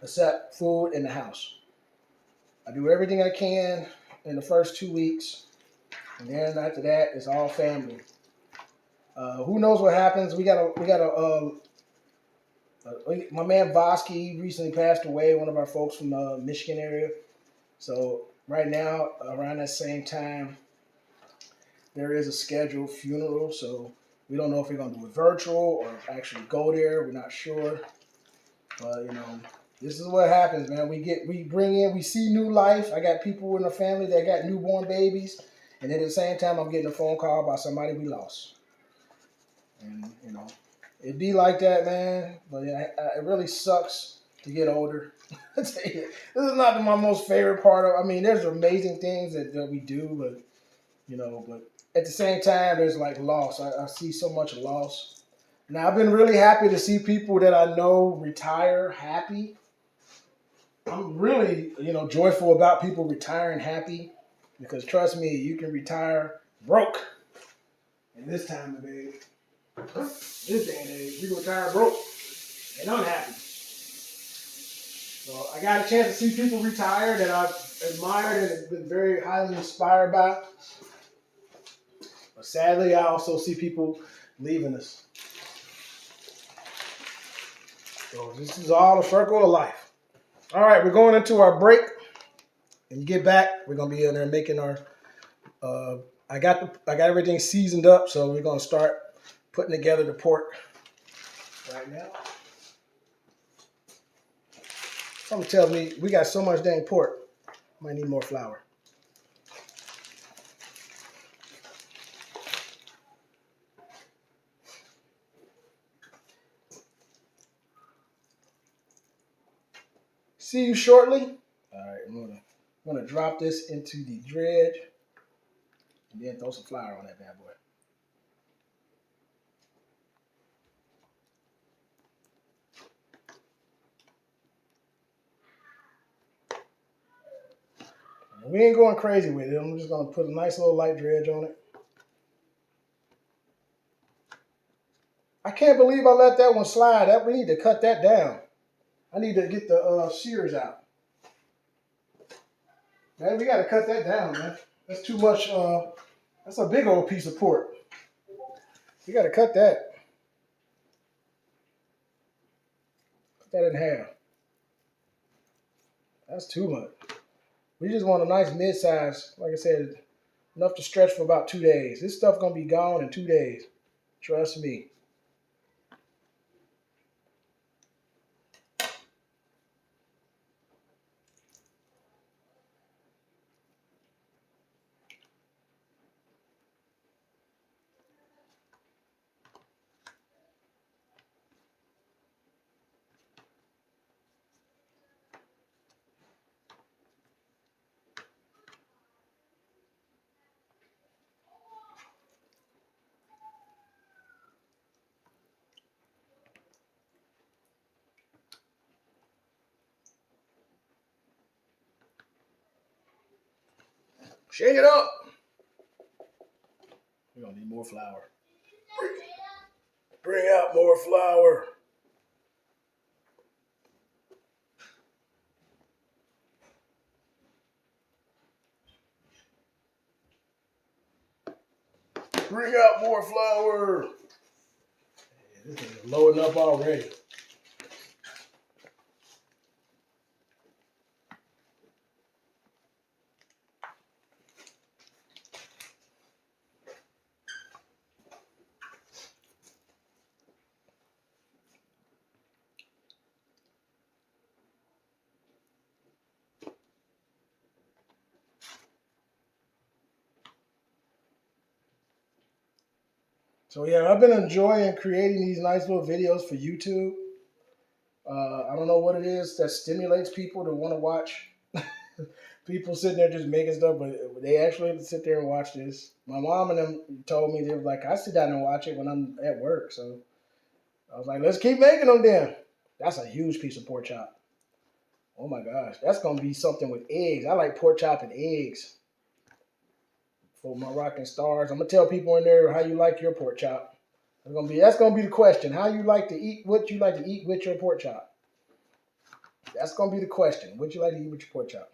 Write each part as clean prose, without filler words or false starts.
except food in the house. I do everything I can in the first 2 weeks, and then after that, it's all family. Who knows what happens? My man Vosky recently passed away, one of our folks from the Michigan area. So right now, around that same time, there is a scheduled funeral. So we don't know if we're gonna do it virtual or actually go there. We're not sure. But this is what happens, man. We see new life. I got people in the family that got newborn babies, and at the same time, I'm getting a phone call about somebody we lost. And it'd be like that, man. But it really sucks to get older. This is not my most favorite part of. I mean, there's amazing things that we do, but but at the same time, there's like loss. I see so much loss. Now, I've been really happy to see people that I know retire happy. I'm really, joyful about people retiring happy because trust me, you can retire broke in this time of age. This day and age, you can retire broke and unhappy. So I got a chance to see people retire that I've admired and have been very highly inspired by. But sadly, I also see people leaving us. So this is all a circle of life. All right, we're going into our break. When you get back, we're gonna be in there making our. I got everything seasoned up, so we're gonna start putting together the pork right now. Something tells me we got so much dang pork. Might need more flour. See you shortly. All right, I'm gonna drop this into the dredge and then throw some flour on that bad boy. We ain't going crazy with it. I'm just gonna put a nice little light dredge on it. I can't believe I let that one slide. We need to cut that down. I need to get the shears out. Man, we gotta cut that down, man. That's too much. That's a big old piece of pork. We gotta cut that. Cut that in half. That's too much. We just want a nice mid-size, like I said, enough to stretch for about 2 days. This stuff gonna be gone in 2 days. Trust me. Shake it up. We're gonna need more flour. Bring out more flour. Bring out more flour. This is loading up already. So yeah, I've been enjoying creating these nice little videos for YouTube. I don't know what it is that stimulates people to want to watch people sitting there just making stuff, but they actually sit there and watch this. My mom and them told me, they were like, I sit down and watch it when I'm at work. So I was like, let's keep making them then. That's a huge piece of pork chop. Oh my gosh, that's gonna be something with eggs. I like pork chop and eggs for my rocking stars. I'm gonna tell people in there how you like your pork chop. That's gonna be the question. How you like to eat? What you like to eat with your pork chop? That's gonna be the question. What'd you like to eat with your pork chop?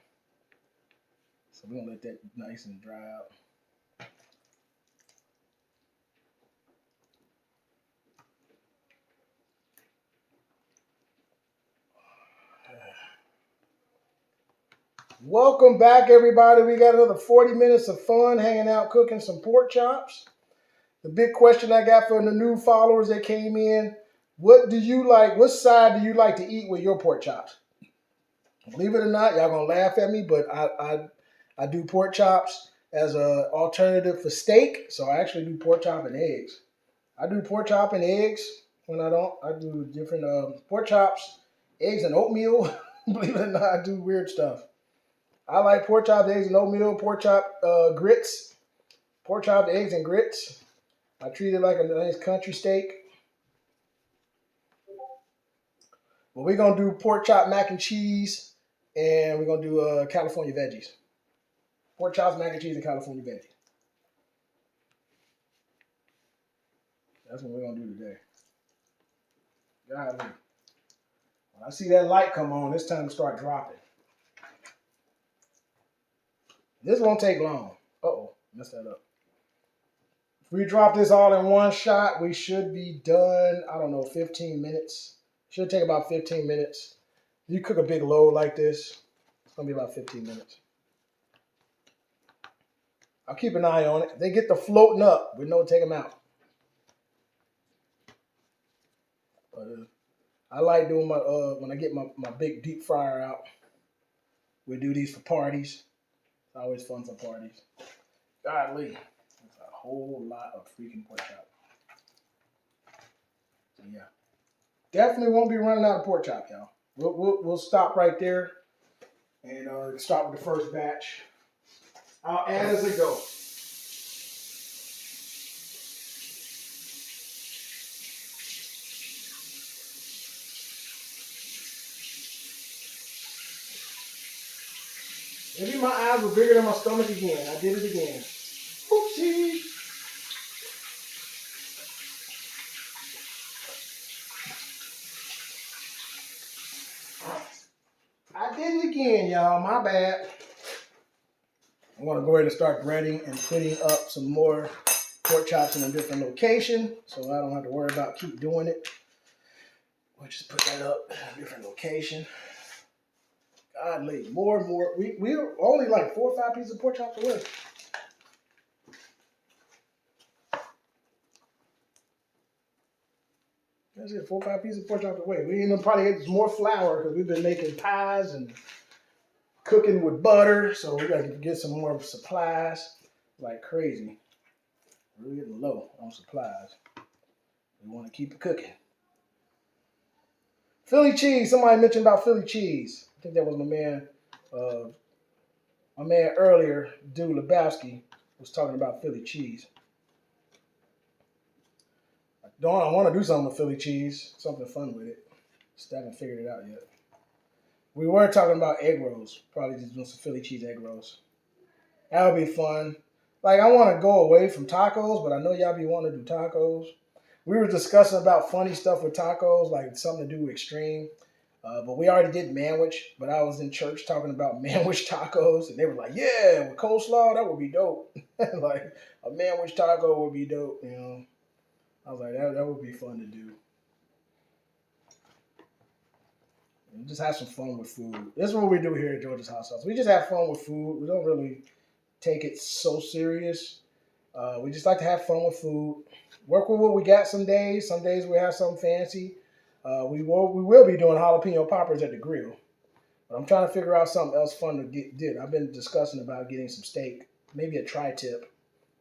So we're gonna let that nice and dry out. Welcome back, everybody. We got another 40 minutes of fun hanging out, cooking some pork chops. The big question I got from the new followers that came in, what do you like? What side do you like to eat with your pork chops? Believe it or not, y'all gonna laugh at me, but I do pork chops as an alternative for steak. So I actually do pork chop and eggs. I do pork chop and eggs when I don't. I do different pork chops, eggs, and oatmeal. Believe it or not, I do weird stuff. I like pork chopped eggs and oatmeal, pork chop grits, pork chopped eggs and grits. I treat it like a nice country steak. But we're going to do pork chop mac and cheese, and we're going to do California veggies. Pork chops, mac and cheese, and California veggies. That's what we're going to do today. Golly. When I see that light come on, it's time to start dropping. This won't take long. Uh-oh, messed that up. If we drop this all in one shot, we should be done, I don't know, 15 minutes. Should take about 15 minutes. If you cook a big load like this, it's going to be about 15 minutes. I'll keep an eye on it. If they get to floating up, we know to take them out. But I like doing my, when I get my big deep fryer out, we do these for parties. It's always fun for parties. Golly, that's a whole lot of freaking pork chop. So yeah, definitely won't be running out of pork chop, y'all. We'll stop right there and start with the first batch. I'll add as I go. Maybe my eyes were bigger than my stomach again. I did it again. Oopsie. I did it again, y'all. My bad. I want to go ahead and start breading and putting up some more pork chops in a different location so I don't have to worry about keep doing it. We'll just put that up in a different location. Godly, more and more. We're only like 4 or 5 pieces of pork chops away. That's it, 4 or 5 pieces of pork chops away. We end up probably getting more flour because we've been making pies and cooking with butter. So we got to get some more supplies like crazy. We're getting low on supplies. We want to keep it cooking. Philly cheese. Somebody mentioned about Philly cheese. I think that was my man earlier, Dude Lebowski, was talking about Philly cheese. I want to do something with Philly cheese, something fun with it. Just haven't figured it out yet. We were talking about egg rolls. Probably just doing some Philly cheese egg rolls. That would be fun. Like, I want to go away from tacos, but I know y'all be wanting to do tacos. We were discussing about funny stuff with tacos, like something to do with extreme. But we already did manwich, but I was in church talking about manwich tacos, and they were like, yeah, with coleslaw, that would be dope. Like, a manwich taco would be dope, you know. I was like, that would be fun to do. And just have some fun with food. This is what we do here at George's Hot Sauce. We just have fun with food. We don't really take it so serious. We just like to have fun with food. Work with what we got some days. Some days we have something fancy. We will be doing jalapeno poppers at the grill. But I'm trying to figure out something else fun to get. I've been discussing about getting some steak. Maybe a tri-tip.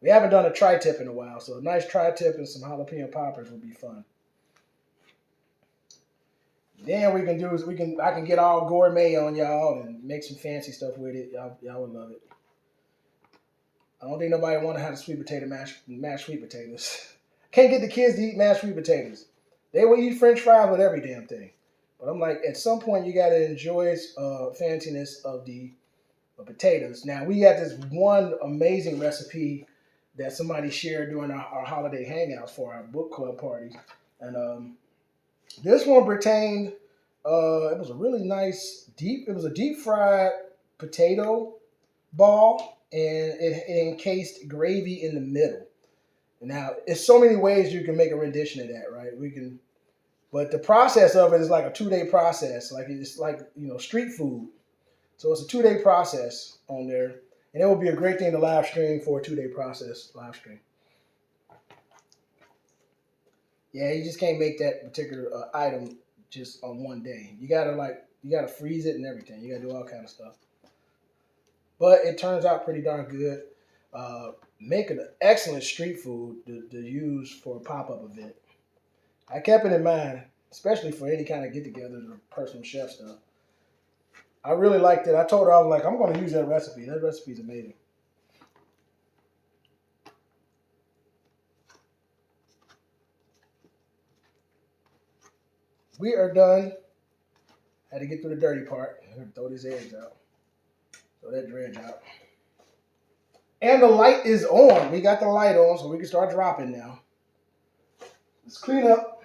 We haven't done a tri-tip in a while, so a nice tri-tip and some jalapeno poppers would be fun. Then we can do is I can get all gourmet on y'all and make some fancy stuff with it. Y'all would love it. I don't think nobody want to have a sweet potato mashed sweet potatoes. Can't get the kids to eat mashed sweet potatoes. They will eat French fries with every damn thing. But I'm like, at some point you got to enjoy fanciness of the potatoes. Now we got this one amazing recipe that somebody shared during our holiday hangouts for our book club party, and this one pertained It was a really nice it was a deep fried potato ball, and it encased gravy in the middle. Now, there's so many ways you can make a rendition of that, right? But the process of it is like a 2-day process. Like it's like street food. So it's a 2-day process on there, and it would be a great thing to live stream for a 2-day process live stream. Yeah, you just can't make that particular item just on one day. You gotta freeze it and everything. You gotta do all kind of stuff. But it turns out pretty darn good. Making an excellent street food to use for a pop-up event. I kept it in mind, especially for any kind of get-togethers or personal chef stuff. I really liked it. I told her, I was like, I'm going to use that recipe. That recipe is amazing. We are done. Had to get through the dirty part. I'm going to throw these eggs out. Throw that dredge out. And the light is on. We got the light on, so we can start dropping now. Let's clean up.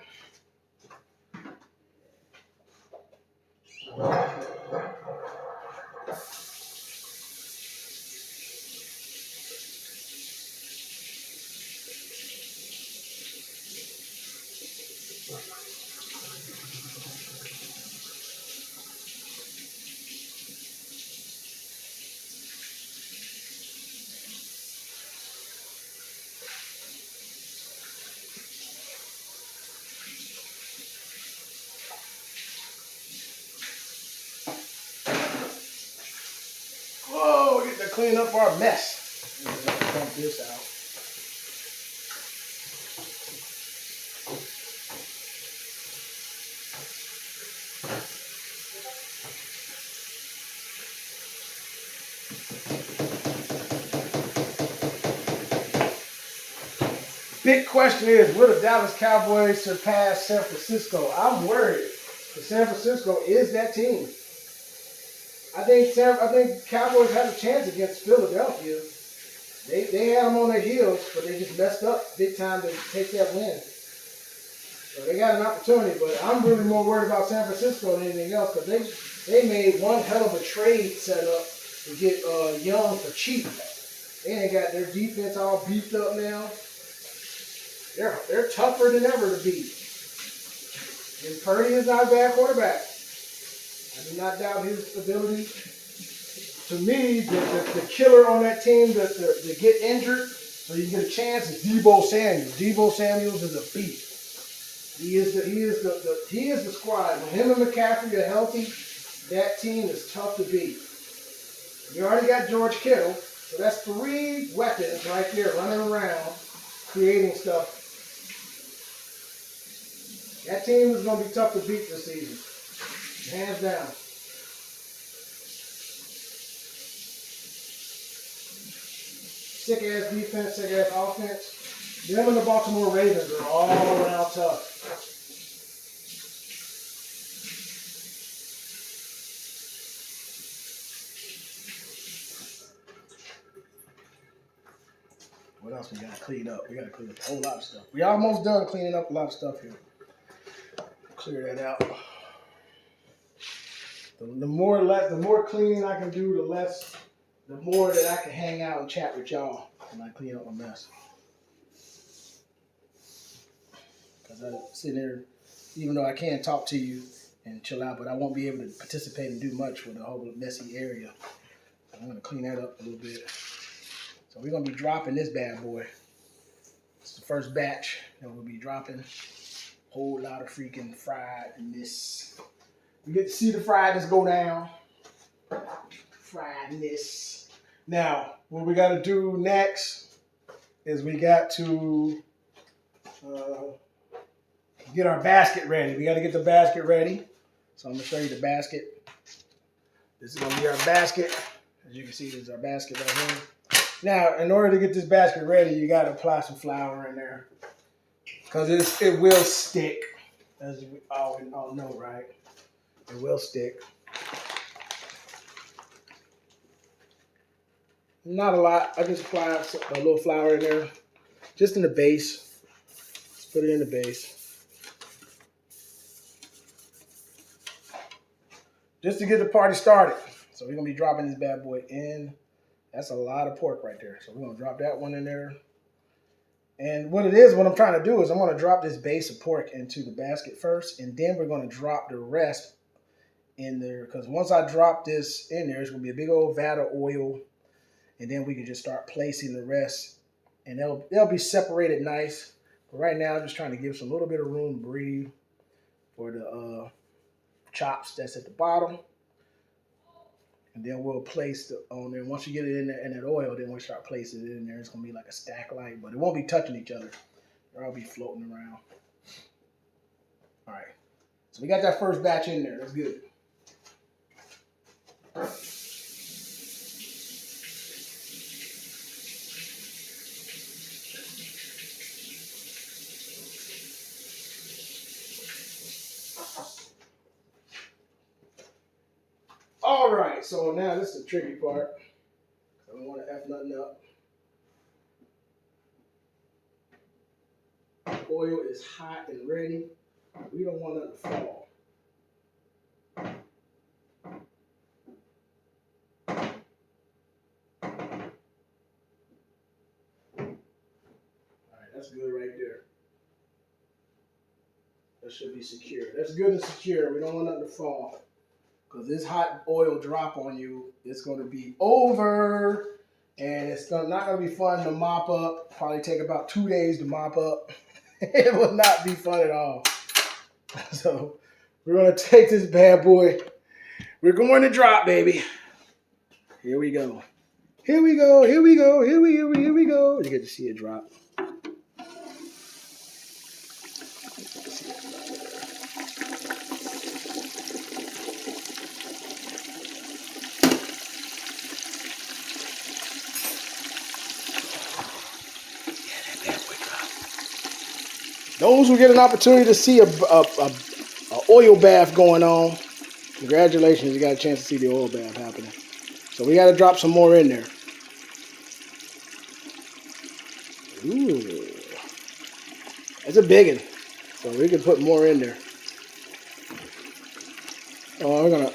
Whoa, we get to clean up our mess. Dump this out. Big question is, will the Dallas Cowboys surpass San Francisco? I'm worried. San Francisco is that team. I think Cowboys had a chance against Philadelphia. They had them on their heels, but they just messed up big time to take that win. So they got an opportunity, but I'm really more worried about San Francisco than anything else because they made one hell of a trade setup to get Young for cheap. They ain't got their defense all beefed up now. They're tougher than ever to beat. And Purdy is not a bad quarterback. I do not doubt his ability. To me, the killer on that team to get injured so you get a chance is Deebo Samuel. Deebo Samuels is a beast. He is the squad. When him and McCaffrey are healthy, that team is tough to beat. You already got George Kittle, so that's 3 weapons right there running around creating stuff. That team is going to be tough to beat this season. Hands down. Sick-ass defense, sick-ass offense. Them and the Baltimore Ravens are all around tough. What else we got to clean up? We got to clean up a whole lot of stuff. We almost done cleaning up a lot of stuff here. Clear that out. The more cleaning I can do, the more that I can hang out and chat with y'all when I clean up my mess. Because I sit there, even though I can talk to you and chill out, but I won't be able to participate and do much with a whole messy area. I'm going to clean that up a little bit. So we're going to be dropping this bad boy. It's the first batch that we'll be dropping. Whole lot of freaking friedness. We get to see the friedness go down. Friedness. Now, what we got to do next is we got to get our basket ready. We got to get the basket ready. So I'm going to show you the basket. This is going to be our basket. As you can see, this is our basket right here. Now, in order to get this basket ready, you got to apply some flour in there. Because it will stick, as we all know, right? It will stick. Not a lot. I just apply a little flour in there, just in the base. Just put it in the base. just to get the party started. So we're gonna be dropping this bad boy in. That's a lot of pork right there. So we're gonna drop that one in there. And what it is, what I'm trying to do is I'm gonna drop this base of pork into the basket first, and then we're gonna drop the rest in there. Because once I drop this in there, it's gonna be a big old vat of oil, and then we can just start placing the rest, and they'll be separated nice. But right now, I'm just trying to give some little bit of room to breathe for the chops that's at the bottom. And then we'll place the on there. Once you get it in there in that oil, then we'll start placing it in there. It's gonna be like a stack light, but it won't be touching each other. They'll all be floating around. All right. So we got that first batch in there. That's good. All right. So now this is the tricky part. I don't want to F nothing up. Oil is hot and ready. We don't want it to fall. All right, that's good right there. That should be secure. That's good and secure. We don't want nothing to fall. Because this hot oil drop on you, it's going to be over. And it's not going to be fun to mop up. Probably take about 2 days to mop up. It will not be fun at all. So we're going to take this bad boy. We're going to drop, baby. Here we go. Here we go. Here we go. Here we go. You get to see it drop. Those who get an opportunity to see a oil bath going on, congratulations, you got a chance to see the oil bath happening. So we got to drop some more in there. Ooh, that's a big one. So we can put more in there. Oh, we're gonna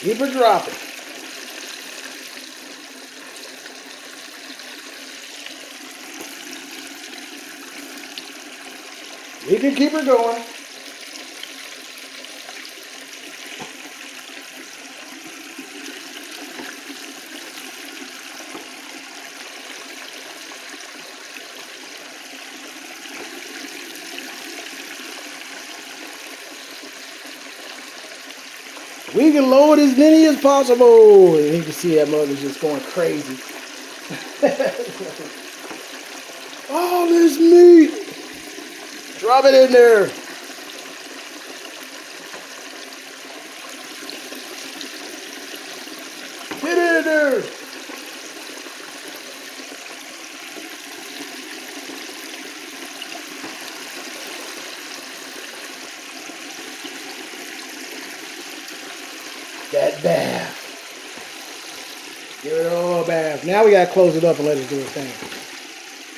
keep her dropping. We can keep her going. We can load as many as possible. And you can see that mother's just going crazy. All this meat. Drop it in there. Get in there. That bath. Give it all a bath. Now we gotta close it up and let it do its thing.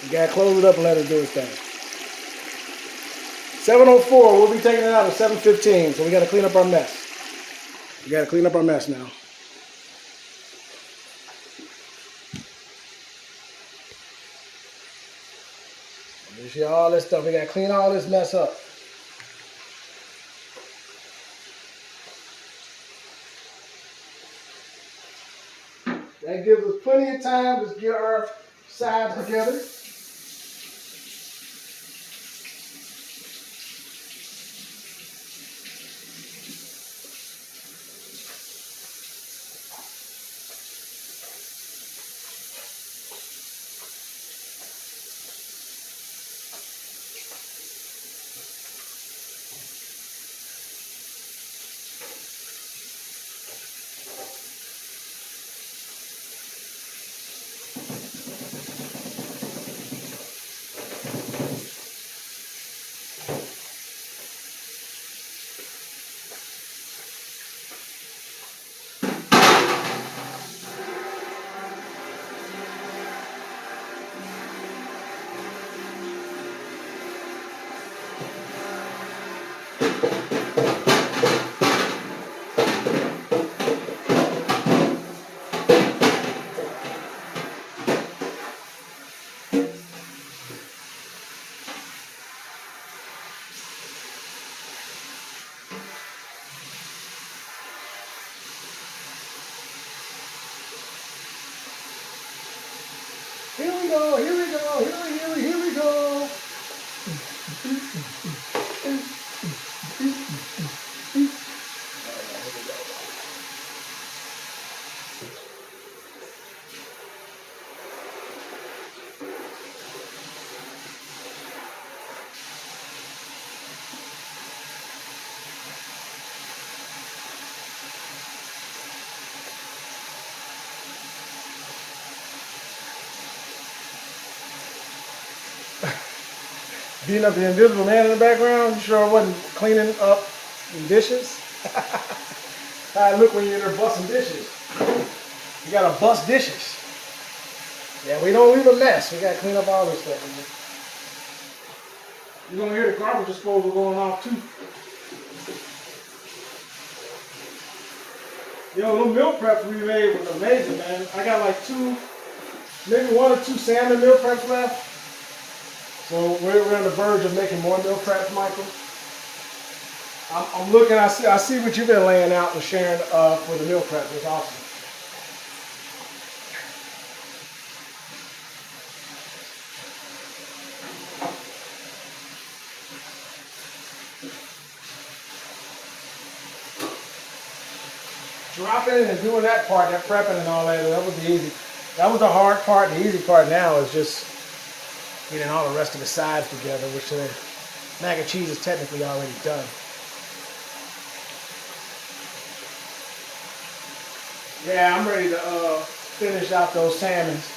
We gotta close it up and let it do its thing. 7:04, we'll be taking it out at 7:15, so we gotta clean up our mess. We gotta clean up our mess now. You see all this stuff, we gotta clean all this mess up. That gives us plenty of time to get our sides together. Here we go, here we go, here we go. Beating up the invisible man in the background. You sure I wasn't cleaning up dishes? How I look when you're in there busting dishes. You gotta bust dishes. Yeah, we don't leave a mess. We gotta clean up all this stuff. You're gonna hear the garbage disposal going off too. Yo, the meal preps we made was amazing, man. I got like maybe 1 or 2 salmon meal preps left. So we're on the verge of making more meal preps, Michael. I'm looking, I see what you've been laying out and sharing for the meal preps. It's awesome. Dropping and doing that part, that prepping and all that was the easy. That was the hard part. The easy part now is just getting all the rest of the sides together, which the mac and cheese is technically already done. Yeah, I'm ready to finish out those salmons.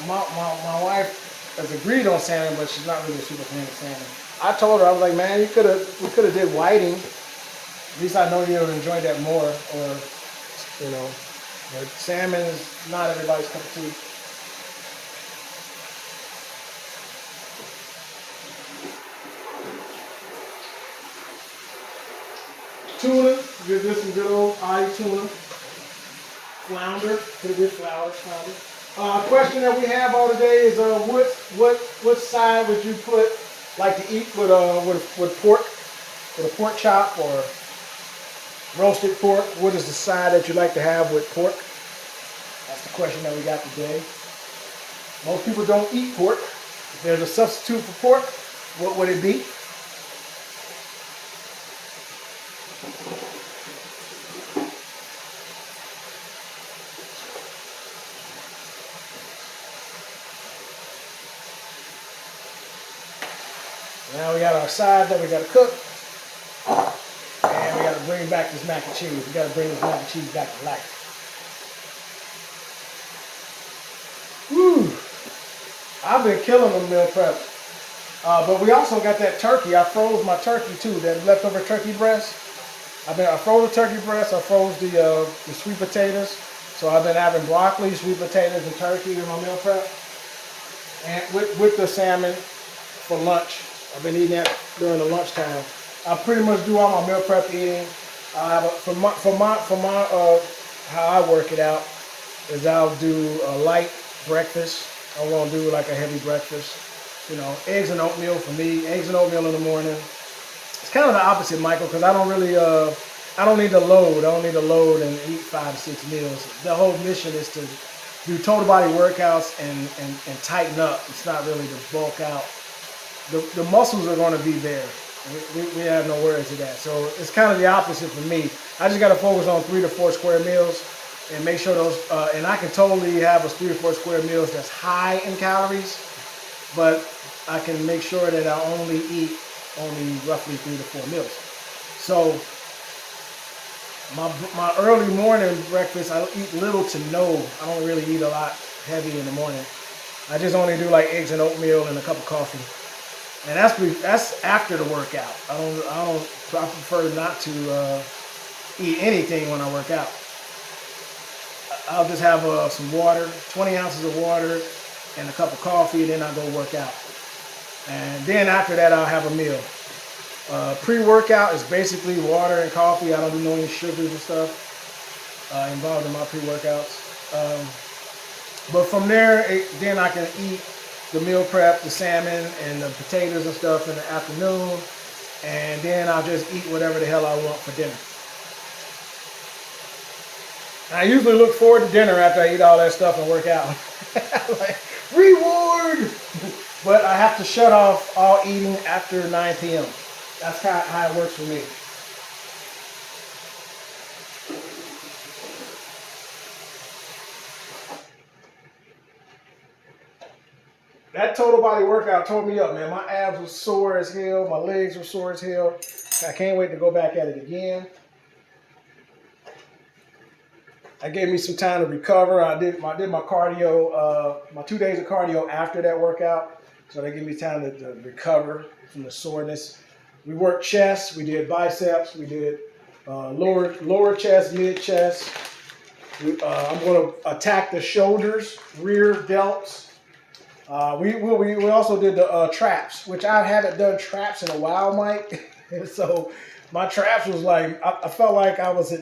My wife has agreed on salmon, but she's not really a super fan of salmon. I told her, I was like, man, we could have did whiting. At least I know you would enjoy that more. Or, you know, but salmon is not everybody's cup of tea. Tuna, give this some good old eye tuna. Flounder, pretty good flounder. Question that we have all today is what side would you like to eat with pork, with a pork chop or roasted pork? What is the side that you like to have with pork? That's the question that we got today. Most people don't eat pork. If there's a substitute for pork, what would it be? Now we got our side that we got to cook. And we got to bring back this mac and cheese. We got to bring this mac and cheese back to life. Woo! I've been killing them meal prep. But we also got that turkey. I froze my turkey too, that leftover turkey breast. I froze the turkey breast. I froze the sweet potatoes. So I've been having broccoli, sweet potatoes, and turkey in my meal prep. And with the salmon for lunch. I've been eating that during the lunchtime. I pretty much do all my meal prep eating. For my how I work it out is I'll do a light breakfast. I won't do like a heavy breakfast. You know, eggs and oatmeal for me. Eggs and oatmeal in the morning. It's kind of the opposite, Michael, because I don't really I don't need to load. I don't need to load and eat 5 to 6 meals. The whole mission is to do total body workouts and tighten up. It's not really to bulk out. The muscles are going to be there. We have no worries to that. So it's kind of the opposite for me. I just got to focus on 3 to 4 square meals and make sure those, and I can totally have a 3 to 4 square meals that's high in calories, but I can make sure that I only eat roughly 3 to 4 meals. So my early morning breakfast, I eat little to no. I don't really eat a lot heavy in the morning. I just only do like eggs and oatmeal and a cup of coffee. And that's after the workout. I prefer not to eat anything when I work out. I'll just have some water, 20 ounces of water, and a cup of coffee, and then I'll go work out. And then after that, I'll have a meal. Pre-workout is basically water and coffee. I don't do any sugars and stuff involved in my pre-workouts. But from there, then I can eat the meal prep, the salmon and the potatoes and stuff in the afternoon, and then I'll just eat whatever the hell I want for dinner. And I usually look forward to dinner after I eat all that stuff and work out. Reward! But I have to shut off all eating after 9 p.m. That's how it works for me. That total body workout tore me up, man. My abs were sore as hell. My legs were sore as hell. I can't wait to go back at it again. That gave me some time to recover. I did my cardio, my 2 days of cardio after that workout. So that gave me time to recover from the soreness. We worked chest, we did biceps, we did lower chest, mid chest. I'm going to attack the shoulders, rear delts. We also did the traps, which I haven't done traps in a while, Mike. So my traps was like, I felt like I was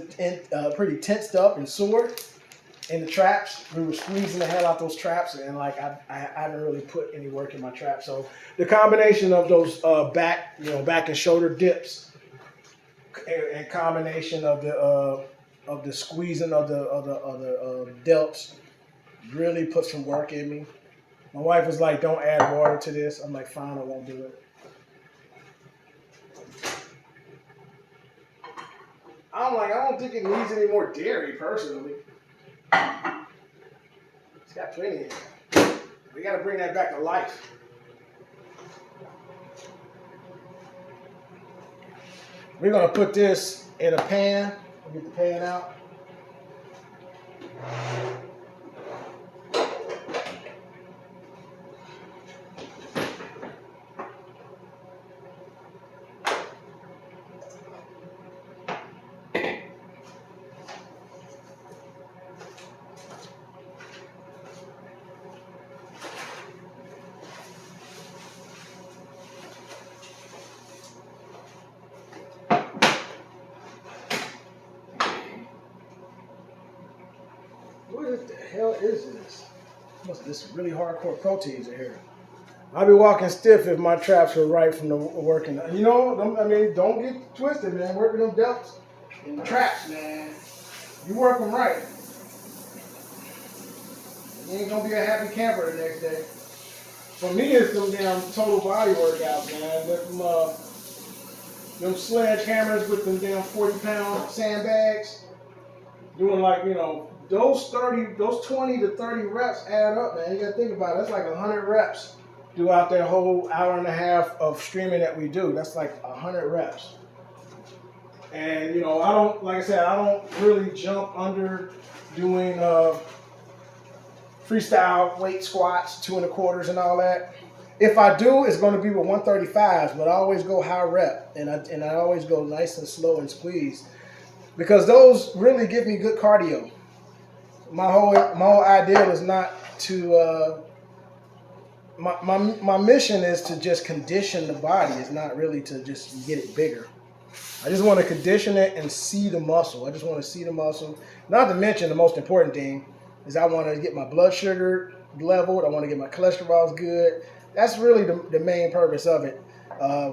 pretty tensed up and sore in the traps. We were squeezing the hell out those traps, and like I haven't really put any work in my traps. So the combination of those back and shoulder dips, and combination of the squeezing of the delts really put some work in me. My wife was like, "Don't add water to this." I'm like, "Fine, I won't do it." I don't think it needs any more dairy, personally. It's got plenty in it. We got to bring that back to life. We're going to put this in a pan. We'll get the pan out. What the hell is this? This really hardcore proteins in here. I'd be walking stiff if my traps were right from the working. You know, don't get twisted, man. Working them delts and the traps, man. You work them right. You ain't gonna be a happy camper the next day. For me, it's them damn total body workouts, man. Them sledgehammers with them damn 40-pound sandbags. Doing like, those 20 to 30 reps add up, man. You gotta think about it. That's like 100 reps throughout that whole hour and a half of streaming that we do. That's like 100 reps. And, I don't really jump under doing freestyle weight squats, 2 1/4s and all that. If I do, it's going to be with 135s, but I always go high rep, and I always go nice and slow and squeeze, because those really give me good cardio. My whole ideal is not to my mission is to just condition the body. It's not really to just get it bigger. I just want to condition it and see the muscle. I just want to see the muscle. Not to mention, the most important thing is I want to get my blood sugar leveled. I want to get my cholesterol good. That's really the main purpose of it.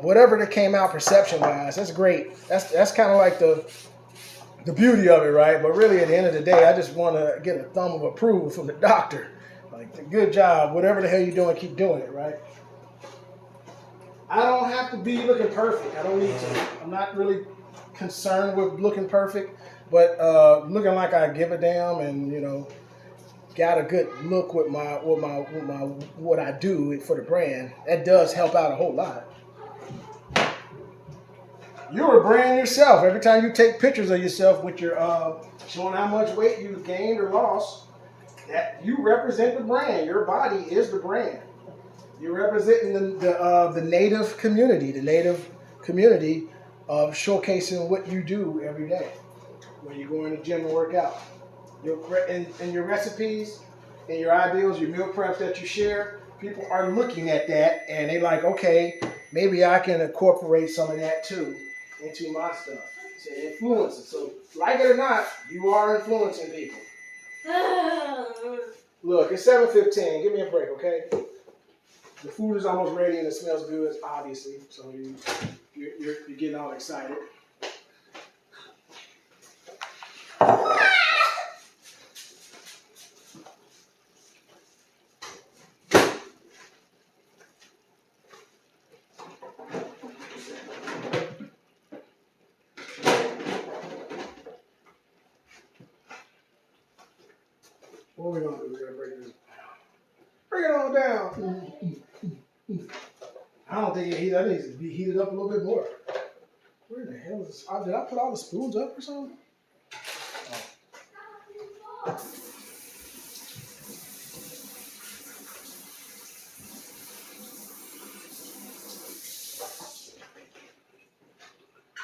Whatever that came out perception-wise, that's great. That's kind of like the beauty of it, right? But really, at the end of the day, I just want to get a thumb of approval from the doctor. Like, good job. Whatever the hell you're doing, keep doing it, right? I don't have to be looking perfect. I don't need to. I'm not really concerned with looking perfect, but looking like I give a damn and, got a good look with what I do for the brand. That does help out a whole lot. You're a brand yourself. Every time you take pictures of yourself with your showing how much weight you gained or lost, that you represent the brand. Your body is the brand. You're representing the native community of showcasing what you do every day when you go in the gym and work out. And your recipes and your ideals, your meal preps that you share, people are looking at that and they like, okay, maybe I can incorporate some of that too into my stuff. So influencing. So like it or not, you are influencing people. Look, it's 7:15. Give me a break, okay? The food is almost ready and it smells good, obviously. So you're getting all excited. What are we gonna do? We're gonna break this. Bring it on down. I don't think that needs to be heated up a little bit more. Where the hell is this? Did I put all the spoons up or something? Oh.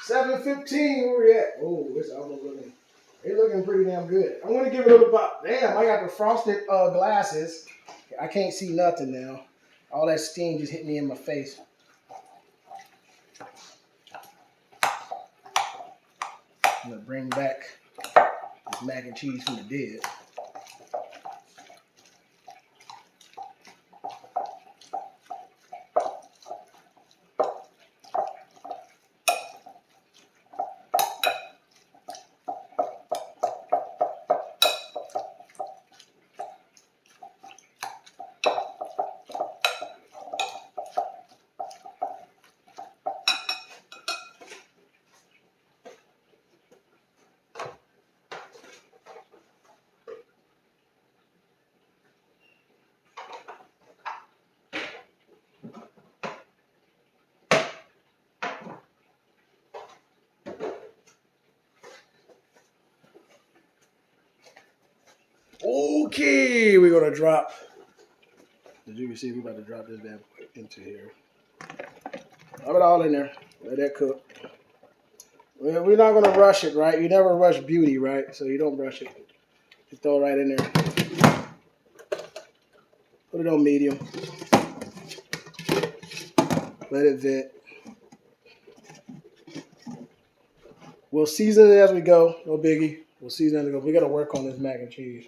7:15. Where we at? Oh, it's almost looking. It's looking pretty damn good. I'm gonna give it a little pop. Damn, I got the frosted glasses. I can't see nothing now. All that steam just hit me in my face. I'm gonna bring back this mac and cheese from the dead. Okay, we're gonna drop. As you can see, we're about to drop this bad boy into here. Drop it all in there. Let that cook. We're not gonna rush it, right? You never rush beauty, right? So you don't rush it. You throw it right in there. Put it on medium. Let it vet. We'll season it as we go. No biggie. We'll season it as we go. We gotta work on this mac and cheese.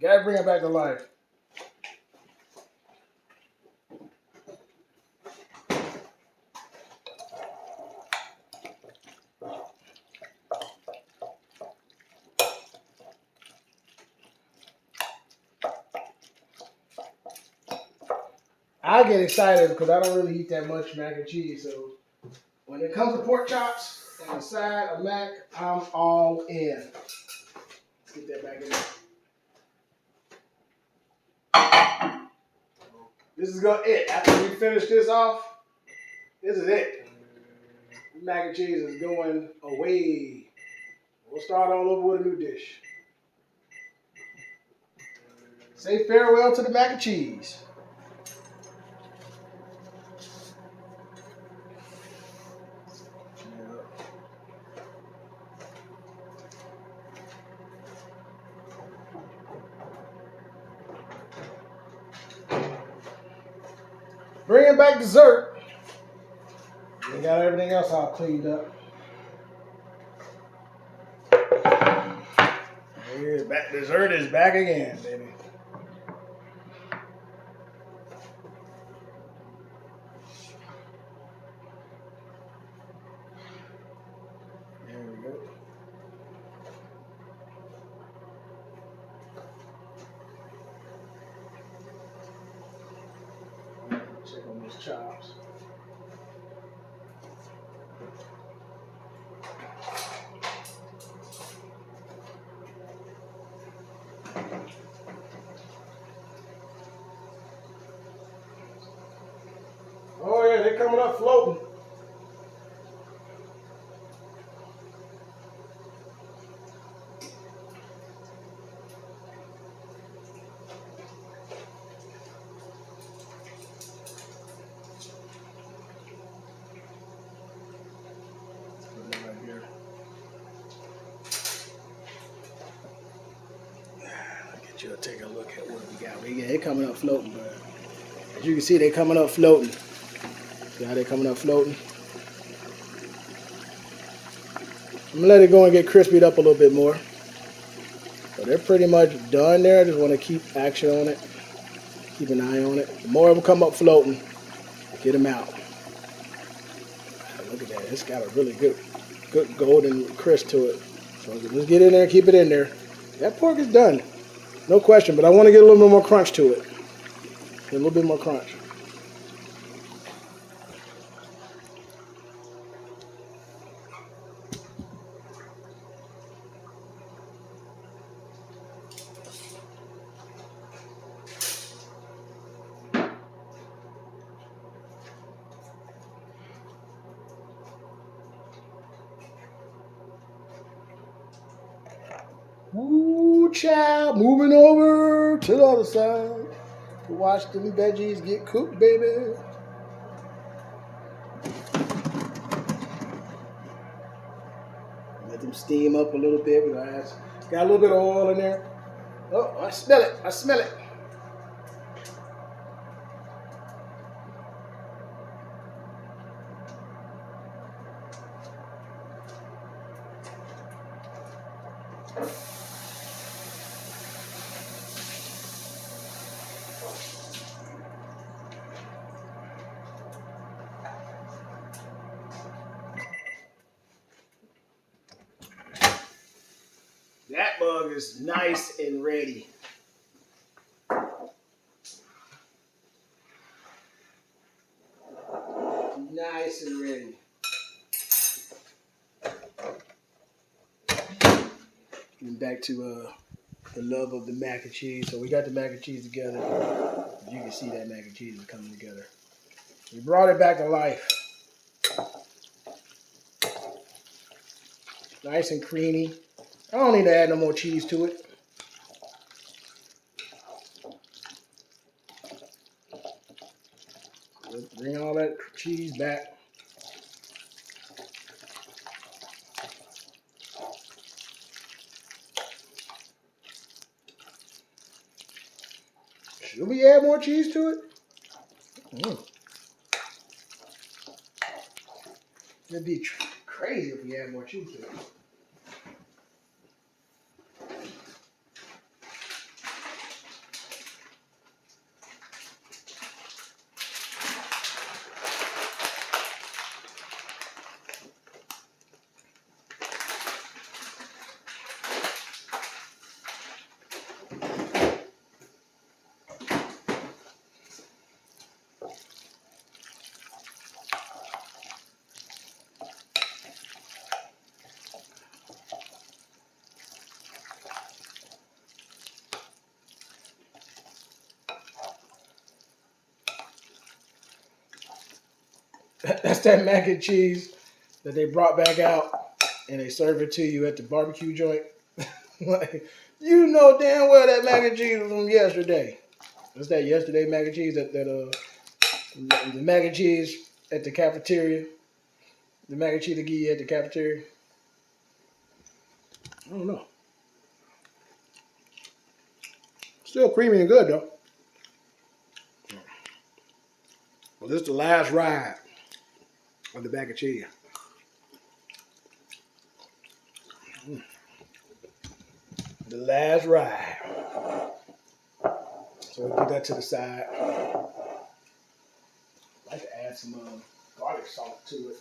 Gotta bring it back to life. I get excited because I don't really eat that much mac and cheese. So when it comes to pork chops and a side of mac, I'm all in. Let's get that back in there. This is it. After we finish this off, this is it. Mac and cheese is going away. We'll start all over with a new dish. Say farewell to the mac and cheese. Bringing back dessert. We got everything else all cleaned up. Back, dessert is back again, baby. There we go. Check on those chops. Oh yeah, they're coming up floating. Put it right here. I'll get you to take a look at what we got. They're coming up floating, but as you can see, they're coming up floating. See how they're coming up floating? I'm gonna let it go and get crispied up a little bit more. So they're pretty much done there. I just want to keep action on it. Keep an eye on it. The more of them come up floating, get them out. Look at that. It's got a really good golden crisp to it. So let's get in there and keep it in there. That pork is done. No question, but I want to get a little bit more crunch to it. Get a little bit more crunch. Ooh, child, moving over to the other side to watch them veggies get cooked, baby. Let them steam up a little bit. Got a little bit of oil in there. Oh, I smell it. I smell it. That mug is nice and ready. Nice and ready. Getting back to the love of the mac and cheese. So we got the mac and cheese together. You can see that mac and cheese is coming together. We brought it back to life. Nice and creamy. I don't need to add no more cheese to it. We'll bring all that cheese back. Should we add more cheese to it? It'd be crazy if we add more cheese to it. That's that mac and cheese that they brought back out and they serve it to you at the barbecue joint. Like, you know damn well that mac and cheese was from yesterday. What's that yesterday mac and cheese the mac and cheese at the cafeteria? The mac and cheese they give you at the cafeteria? I don't know. Still creamy and good though. Well, this is the last ride of the mac and cheese. The last ride. So we put that to the side. I like to add some garlic salt to it.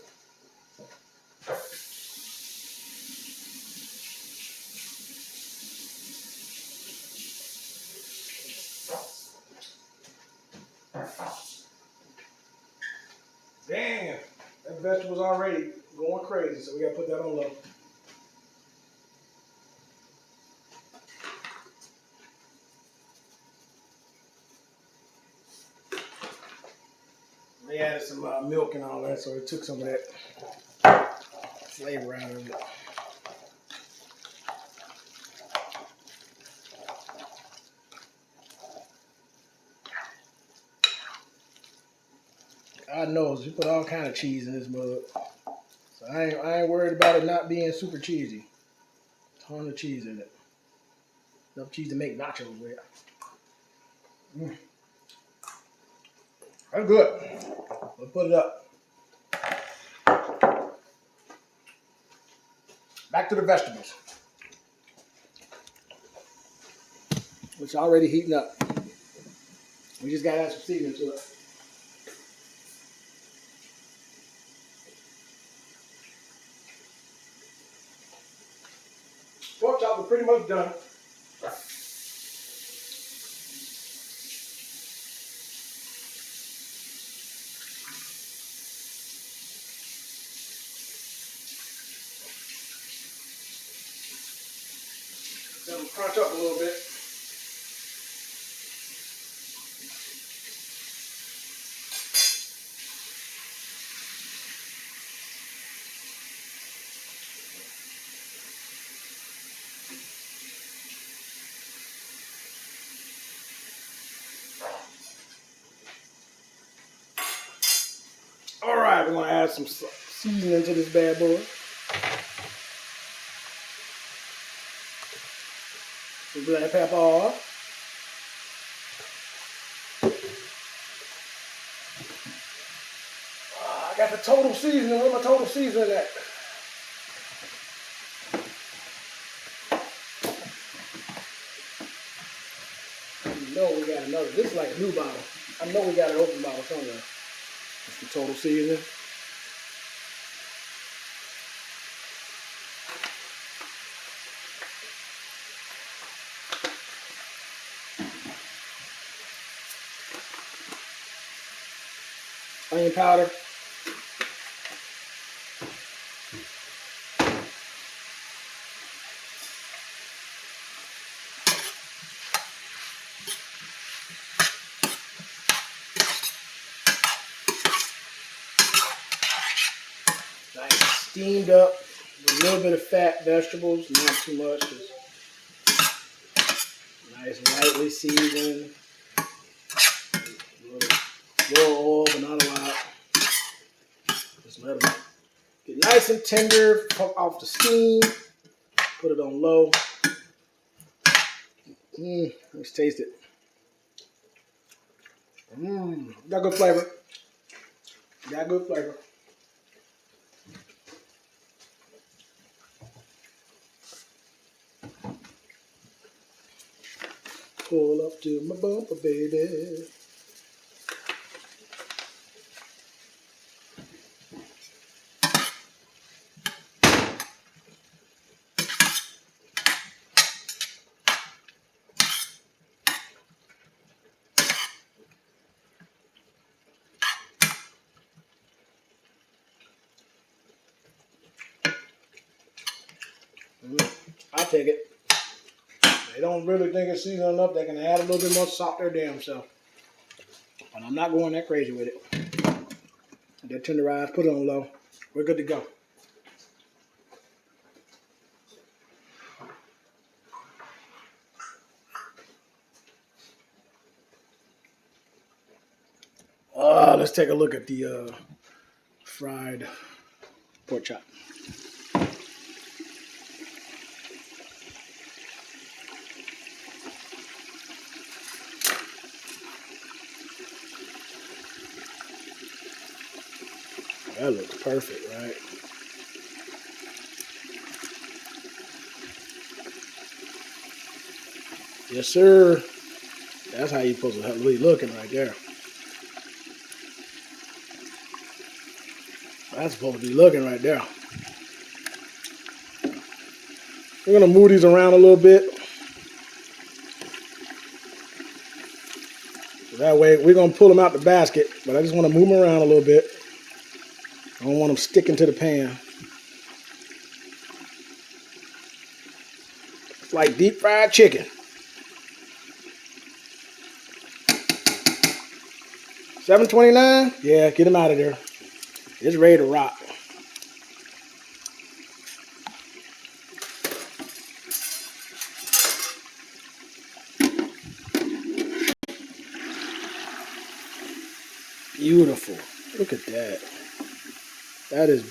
Damn, that vegetable's already going crazy, so we gotta put that on low. They added some milk and all that, so it took some of that flavor out of it. God knows, you put all kind of cheese in this mug. So I ain't worried about it not being super cheesy. Ton of cheese in it. Enough cheese to make nachos with. That's good. Let's put it up. Back to the vegetables. It's already heating up. We just gotta add some seasoning to it. Pork chop is pretty much done. Let them crunch up a little bit. All right, we're gonna add some seasoning to this bad boy. Some black pepper. I got the total seasoning. Where my total seasoning at? I know we got another. This is like a new bottle. I know we got an open bottle somewhere. It's the total seasoning. Onion powder. Nice steamed up with a little bit of fat vegetables, not too much. Just nice lightly seasoned. A little oil, but not a lot. Just let them get nice and tender, pump off the steam. Put it on low. Let's taste it. Got good flavor. Got good flavor. Pull up to my bumper, baby. I'll take it. They don't really think it's seasoned enough. They can add a little bit more salt their damn self. But I'm not going that crazy with it. They're tenderized, put it on low. We're good to go. Let's take a look at the fried pork chop. That looks perfect, right? Yes, sir. That's how you're supposed to be looking right there. That's supposed to be looking right there. We're going to move these around a little bit. So that way, we're going to pull them out the basket, but I just want to move them around a little bit. I don't want them sticking to the pan. It's like deep fried chicken. $7.29? Yeah, get them out of there. It's ready to rock. Beautiful. Look at that. That is beautiful.